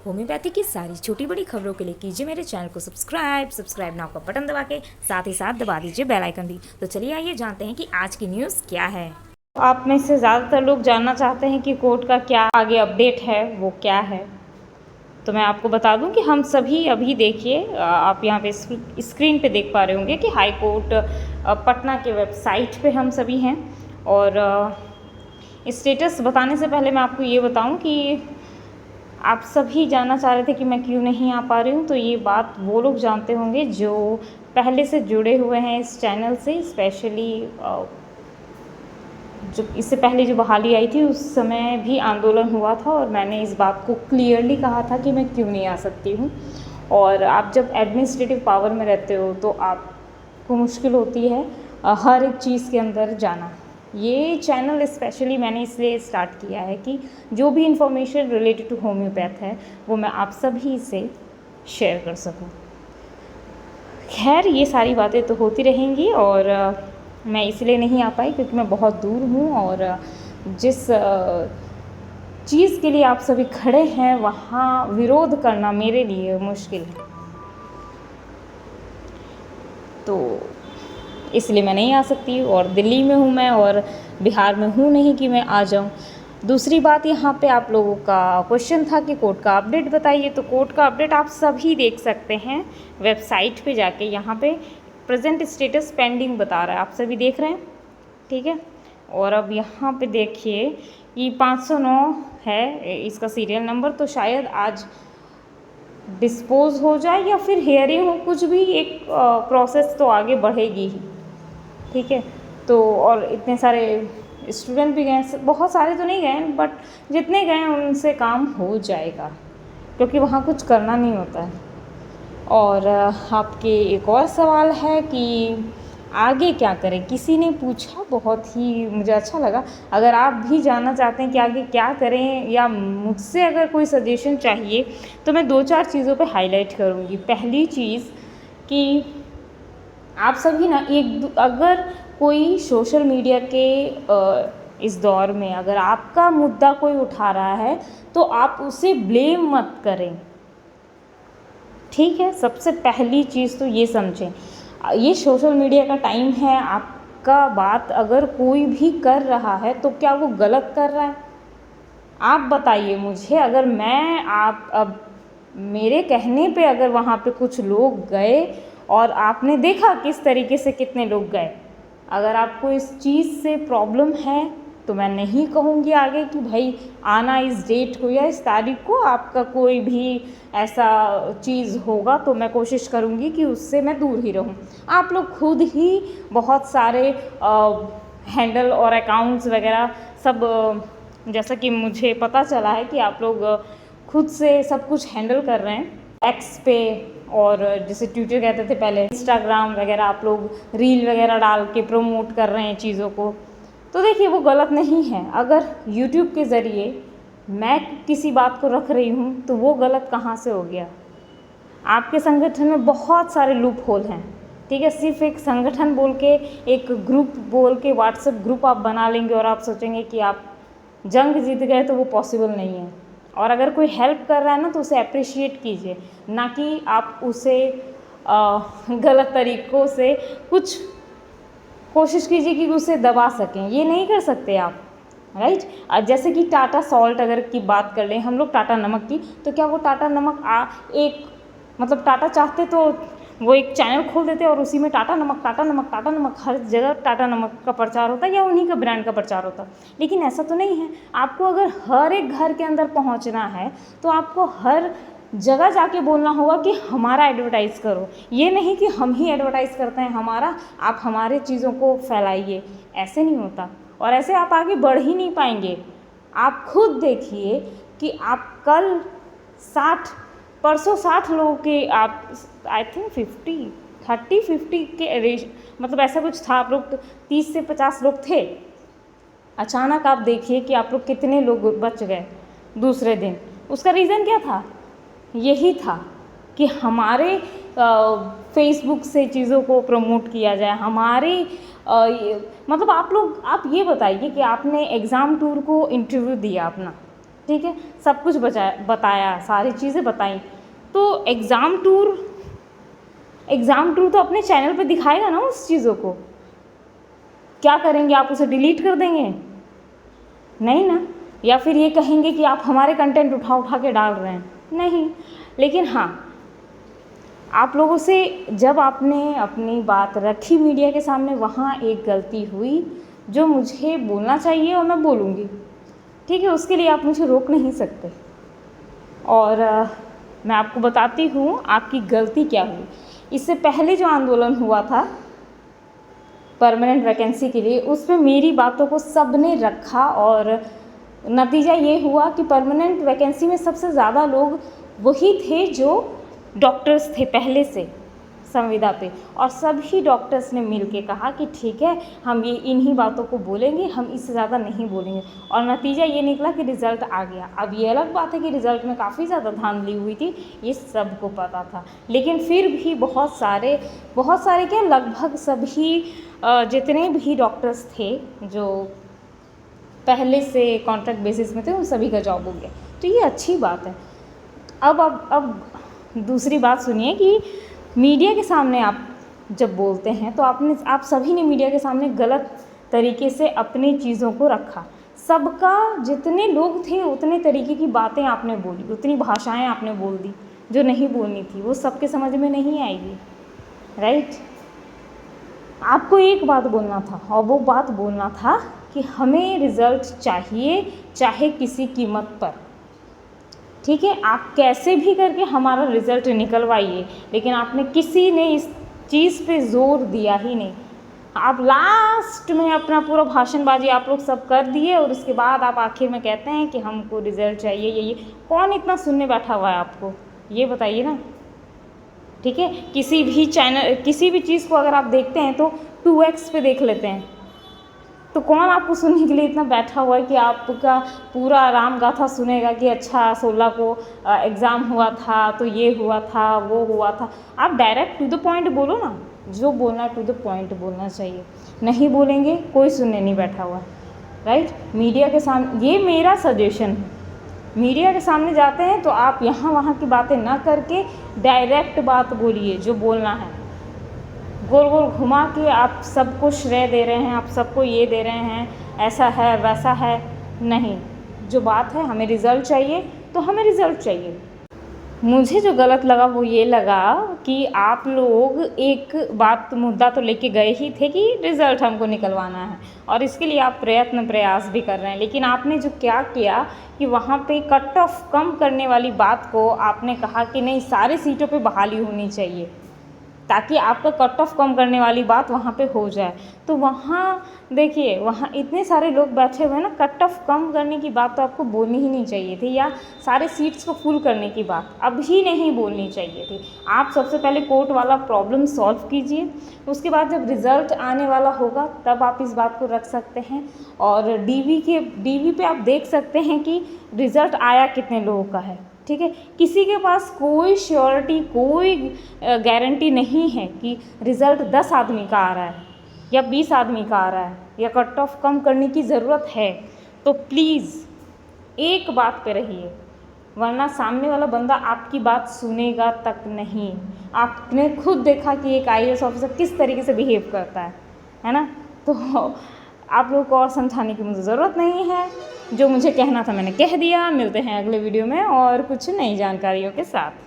Homeopathy की सारी छोटी बड़ी खबरों के लिए कीजिए मेरे चैनल को सब्सक्राइब नाउ का बटन दबा के साथ ही साथ दबा दीजिए बेल आइकन भी। तो चलिए आइए जानते हैं कि आज की न्यूज़ क्या है। आप में से ज़्यादातर लोग जानना चाहते हैं कि कोर्ट का क्या आगे अपडेट है, वो क्या है। तो मैं आपको बता दूं कि हम सभी अभी देखिए, आप यहाँ पे स्क्रीन पे देख पा रहे होंगे कि हाई कोर्ट पटना के वेबसाइट पे हम सभी हैं। और स्टेटस बताने से पहले मैं आपको ये बताऊं कि आप सभी जानना चाह रहे थे कि मैं क्यों नहीं आ पा रही हूँ। तो ये बात वो लोग जानते होंगे जो पहले से जुड़े हुए हैं इस चैनल से। स्पेशली जो इससे पहले जो बहाली आई थी उस समय भी आंदोलन हुआ था और मैंने इस बात को क्लियरली कहा था कि मैं क्यों नहीं आ सकती हूँ। और आप जब एडमिनिस्ट्रेटिव पावर में रहते हो तो आपको मुश्किल होती है हर एक चीज़ के अंदर जाना। ये चैनल स्पेशली मैंने इसलिए स्टार्ट किया है कि जो भी इंफॉर्मेशन रिलेटेड टू होम्योपैथ है वो मैं आप सभी से शेयर कर सकूं। खैर, ये सारी बातें तो होती रहेंगी और मैं इसलिए नहीं आ पाई क्योंकि मैं बहुत दूर हूँ और जिस चीज़ के लिए आप सभी खड़े हैं वहाँ विरोध करना मेरे लिए मुश्किल है। तो इसलिए मैं नहीं आ सकती और दिल्ली में हूँ मैं और बिहार में हूँ नहीं कि मैं आ जाऊँ। दूसरी बात, यहाँ पे आप लोगों का क्वेश्चन था कि कोर्ट का अपडेट बताइए। तो कोर्ट का अपडेट आप सभी देख सकते हैं वेबसाइट पे जाके। यहाँ पे प्रेजेंट स्टेटस पेंडिंग बता रहा है, आप सभी देख रहे हैं, ठीक है। और अब यहाँ पे देखिए ये 509 है इसका सीरियल नंबर। तो शायद आज डिस्पोज हो जाए या फिर हियरिंग हो, कुछ भी एक प्रोसेस तो आगे बढ़ेगी ही, ठीक है। तो और इतने सारे स्टूडेंट भी गए, बहुत सारे तो नहीं गए बट जितने गए उनसे काम हो जाएगा क्योंकि वहाँ कुछ करना नहीं होता है। और आपके एक और सवाल है कि आगे क्या करें, किसी ने पूछा, बहुत ही मुझे अच्छा लगा। अगर आप भी जानना चाहते हैं कि आगे क्या करें या मुझसे अगर कोई सजेशन चाहिए तो मैं 2-4 चीज़ों पे हाईलाइट करूँगी। पहली चीज़ कि आप सभी ना अगर कोई सोशल मीडिया के इस दौर में अगर आपका मुद्दा कोई उठा रहा है तो आप उसे ब्लेम मत करें, ठीक है। सबसे पहली चीज़ तो ये समझें, ये सोशल मीडिया का टाइम है। आपका बात अगर कोई भी कर रहा है तो क्या वो गलत कर रहा है? आप बताइए मुझे। अगर मैं आप अब मेरे कहने पे अगर वहाँ पे कुछ लोग गए और आपने देखा किस तरीके से कितने लोग गए, अगर आपको इस चीज़ से प्रॉब्लम है तो मैं नहीं कहूँगी आगे कि भाई आना इस डेट को या इस तारीख को। आपका कोई भी ऐसा चीज़ होगा तो मैं कोशिश करूँगी कि उससे मैं दूर ही रहूँ। आप लोग खुद ही बहुत सारे हैंडल और अकाउंट्स वगैरह सब, जैसा कि मुझे पता चला है कि आप लोग खुद से सब कुछ हैंडल कर रहे हैं एक्स पे, और जैसे ट्विटर कहते थे पहले, इंस्टाग्राम वगैरह, आप लोग रील वगैरह डाल के प्रमोट कर रहे हैं चीज़ों को। तो देखिए वो गलत नहीं है। अगर यूट्यूब के ज़रिए मैं किसी बात को रख रही हूँ तो वो गलत कहाँ से हो गया? आपके संगठन में बहुत सारे लूप होल हैं, ठीक है। सिर्फ एक संगठन बोल के, एक ग्रुप बोल के व्हाट्सएप ग्रुप आप बना लेंगे और आप सोचेंगे कि आप जंग जीत गए, तो वो पॉसिबल नहीं है। और अगर कोई हेल्प कर रहा है ना तो उसे अप्रिशिएट कीजिए, ना कि आप उसे गलत तरीक़ों से कुछ कोशिश कीजिए कि उसे दबा सकें। ये नहीं कर सकते आप, राइट। जैसे कि टाटा सॉल्ट अगर की बात कर लें हम लोग, टाटा नमक की, तो क्या वो टाटा नमक एक मतलब टाटा चाहते तो वो एक चैनल खोल देते और उसी में टाटा नमक टाटा नमक टाटा नमक, हर जगह टाटा नमक का प्रचार होता या उन्हीं का ब्रांड का प्रचार होता। लेकिन ऐसा तो नहीं है। आपको अगर हर एक घर के अंदर पहुंचना है तो आपको हर जगह जाके बोलना होगा कि हमारा एडवर्टाइज़ करो। ये नहीं कि हम ही एडवर्टाइज़ करते हैं हमारा, आप हमारे चीज़ों को फैलाइए। ऐसे नहीं होता और ऐसे आप आगे बढ़ ही नहीं पाएंगे। आप खुद देखिए कि आप कल 60 लोगों के, आप आई थिंक 50 के मतलब ऐसा कुछ था, आप लोग 30 से 50 लोग थे। अचानक आप देखिए कि आप लोग कितने लोग बच गए दूसरे दिन। उसका रीज़न क्या था? यही था कि हमारे फेसबुक से चीज़ों को प्रमोट किया जाए, हमारे मतलब आप ये बताइए कि आपने एग्ज़ाम टूर को इंटरव्यू दिया अपना, ठीक है, सब कुछ बताया, सारी चीज़ें बताई। तो एग्ज़ाम टूर तो अपने चैनल पे दिखाएगा ना उस चीज़ों को। क्या करेंगे आप, उसे डिलीट कर देंगे? नहीं ना। या फिर ये कहेंगे कि आप हमारे कंटेंट उठा के डाल रहे हैं? नहीं। लेकिन हाँ, आप लोगों से जब आपने अपनी बात रखी मीडिया के सामने, वहाँ एक गलती हुई जो मुझे बोलना चाहिए और मैं बोलूँगी, ठीक है, उसके लिए आप मुझे रोक नहीं सकते। और मैं आपको बताती हूँ आपकी गलती क्या हुई। इससे पहले जो आंदोलन हुआ था परमानेंट वैकेंसी के लिए, उसमें मेरी बातों को सब ने रखा और नतीजा ये हुआ कि परमानेंट वैकेंसी में सबसे ज़्यादा लोग वही थे जो डॉक्टर्स थे पहले से संविदा पे, और सभी डॉक्टर्स ने मिल के कहा कि ठीक है, हम ये इन्हीं बातों को बोलेंगे, हम इससे ज़्यादा नहीं बोलेंगे। और नतीजा ये निकला कि रिज़ल्ट आ गया। अब ये अलग बात है कि रिज़ल्ट में काफ़ी ज़्यादा धांधली हुई थी, ये सबको पता था, लेकिन फिर भी बहुत सारे क्या, लगभग सभी जितने भी डॉक्टर्स थे जो पहले से कॉन्ट्रैक्ट बेसिस में थे, उन सभी का जॉब हो गया। तो ये अच्छी बात है। अब दूसरी बात सुनिए कि मीडिया के सामने आप जब बोलते हैं तो आप सभी ने मीडिया के सामने गलत तरीके से अपनी चीज़ों को रखा। सबका, जितने लोग थे उतने तरीके की बातें आपने बोली, उतनी भाषाएं आपने बोल दी जो नहीं बोलनी थी, वो सबके समझ में नहीं आएगी, राइट। आपको एक बात बोलना था, और वो बात बोलना था कि हमें रिज़ल्ट चाहिए, चाहे किसी कीमत पर, ठीक है। आप कैसे भी करके हमारा रिज़ल्ट निकलवाइए, लेकिन आपने किसी ने इस चीज़ पे ज़ोर दिया ही नहीं। आप लास्ट में अपना पूरा भाषणबाजी आप लोग सब कर दिए, और उसके बाद आप आखिर में कहते हैं कि हमको रिज़ल्ट चाहिए, ये कौन इतना सुनने बैठा हुआ है आपको, ये बताइए ना, ठीक है। किसी भी चैनल, किसी भी चीज़ को अगर आप देखते हैं तो 2x पे देख लेते हैं, तो कौन आपको सुनने के लिए इतना बैठा हुआ है कि आपका पूरा राम गाथा सुनेगा कि अच्छा 16 को एग्ज़ाम हुआ था, तो ये हुआ था, वो हुआ था। आप डायरेक्ट टू द पॉइंट बोलो ना, जो बोलना टू द पॉइंट बोलना चाहिए। नहीं बोलेंगे, कोई सुनने नहीं बैठा हुआ, राइट। मीडिया के सामने, ये मेरा सजेशन है, मीडिया के सामने जाते हैं तो आप यहाँ वहाँ की बातें ना करके डायरेक्ट बात बोलिए, जो बोलना है। गोल गोल घुमा के आप सबको श्रेय दे रहे हैं, आप सबको ये दे रहे हैं, ऐसा है वैसा है, नहीं। जो बात है, हमें रिज़ल्ट चाहिए तो हमें रिज़ल्ट चाहिए। मुझे जो गलत लगा वो ये लगा कि आप लोग एक बात, मुद्दा तो लेके गए ही थे कि रिज़ल्ट हमको निकलवाना है, और इसके लिए आप प्रयास भी कर रहे हैं, लेकिन आपने जो क्या किया कि वहाँ पे कट ऑफ कम करने वाली बात को आपने कहा कि नहीं, सारे सीटों पे बहाली होनी चाहिए, ताकि आपका कट ऑफ कम करने वाली बात वहाँ पे हो जाए। तो वहाँ देखिए, वहाँ इतने सारे लोग बैठे हुए हैं ना, कट ऑफ कम करने की बात तो आपको बोलनी ही नहीं चाहिए थी, या सारे सीट्स को फुल करने की बात अभी नहीं बोलनी चाहिए थी। आप सबसे पहले कोर्ट वाला प्रॉब्लम सॉल्व कीजिए, उसके बाद जब रिज़ल्ट आने वाला होगा तब आप इस बात को रख सकते हैं। और डीवी पे आप देख सकते हैं कि रिज़ल्ट आया कितने लोगों का है, ठीक है। किसी के पास कोई श्योरिटी, कोई गारंटी नहीं है कि रिज़ल्ट 10 आदमी का आ रहा है या 20 आदमी का आ रहा है, या कट ऑफ कम करने की ज़रूरत है। तो प्लीज़ एक बात पे रहिए, वरना सामने वाला बंदा आपकी बात सुनेगा तक नहीं। आपने खुद देखा कि एक IAS ऑफिसर किस तरीके से बिहेव करता है ना। तो आप लोगों को और समझाने की मुझे ज़रूरत नहीं है, जो मुझे कहना था मैंने कह दिया। मिलते हैं अगले वीडियो में और कुछ नई जानकारियों के साथ।